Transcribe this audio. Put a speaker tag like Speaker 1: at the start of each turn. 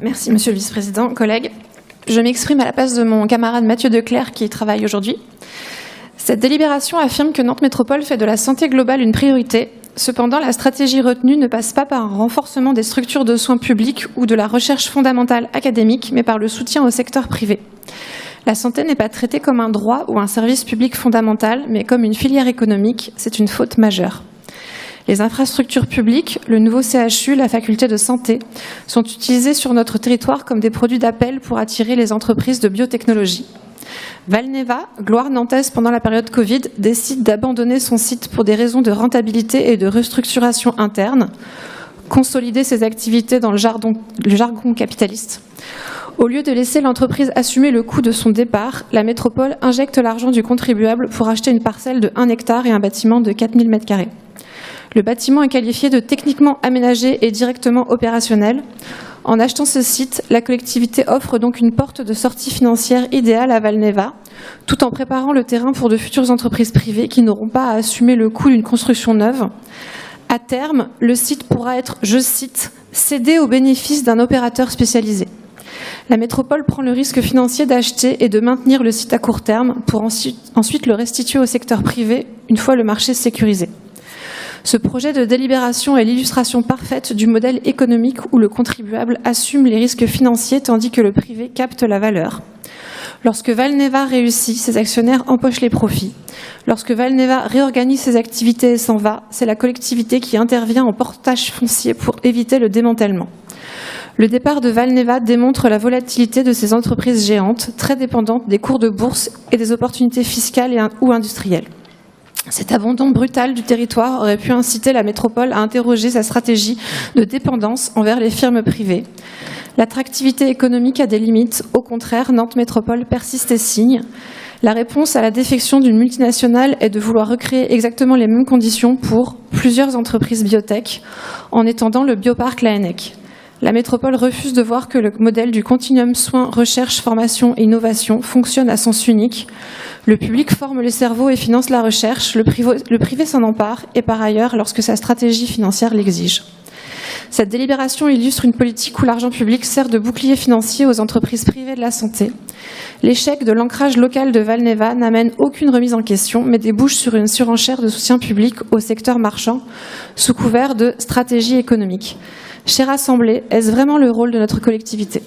Speaker 1: Merci, Monsieur le Vice-président. Collègues, je m'exprime à la place de mon camarade Mathieu Declercq qui y travaille aujourd'hui. Cette délibération affirme que Nantes Métropole fait de la santé globale une priorité. Cependant, la stratégie retenue ne passe pas par un renforcement des structures de soins publiques ou de la recherche fondamentale académique, mais par le soutien au secteur privé. La santé n'est pas traitée comme un droit ou un service public fondamental, mais comme une filière économique. C'est une faute majeure. Les infrastructures publiques, le nouveau CHU, la faculté de santé, sont utilisées sur notre territoire comme des produits d'appel pour attirer les entreprises de biotechnologie. Valneva, gloire nantaise pendant la période Covid, décide d'abandonner son site pour des raisons de rentabilité et de restructuration interne, consolider ses activités dans le jargon capitaliste. Au lieu de laisser l'entreprise assumer le coût de son départ, la métropole injecte l'argent du contribuable pour acheter une parcelle de 1 hectare et un bâtiment de 4000 m². Le bâtiment est qualifié de techniquement aménagé et directement opérationnel. En achetant ce site, la collectivité offre donc une porte de sortie financière idéale à Valneva, tout en préparant le terrain pour de futures entreprises privées qui n'auront pas à assumer le coût d'une construction neuve. À terme, le site pourra être, je cite, « cédé au bénéfice d'un opérateur spécialisé ». La métropole prend le risque financier d'acheter et de maintenir le site à court terme pour ensuite le restituer au secteur privé une fois le marché sécurisé. Ce projet de délibération est l'illustration parfaite du modèle économique où le contribuable assume les risques financiers tandis que le privé capte la valeur. Lorsque Valneva réussit, ses actionnaires empochent les profits. Lorsque Valneva réorganise ses activités et s'en va, c'est la collectivité qui intervient en portage foncier pour éviter le démantèlement. Le départ de Valneva démontre la volatilité de ces entreprises géantes, très dépendantes des cours de bourse et des opportunités fiscales ou industrielles. Cet abandon brutal du territoire aurait pu inciter la métropole à interroger sa stratégie de dépendance envers les firmes privées. L'attractivité économique a des limites. Au contraire, Nantes Métropole persiste et signe. La réponse à la défection d'une multinationale est de vouloir recréer exactement les mêmes conditions pour plusieurs entreprises biotech en étendant le bioparc Laennec. La métropole refuse de voir que le modèle du continuum soins, recherche, formation et innovation fonctionne à sens unique. Le public forme les cerveaux et finance la recherche, le privé s'en empare et par ailleurs lorsque sa stratégie financière l'exige. Cette délibération illustre une politique où l'argent public sert de bouclier financier aux entreprises privées de la santé. L'échec de l'ancrage local de Valneva n'amène aucune remise en question, mais débouche sur une surenchère de soutien public au secteur marchand sous couvert de stratégie économique. Chère Assemblée, est-ce vraiment le rôle de notre collectivité ?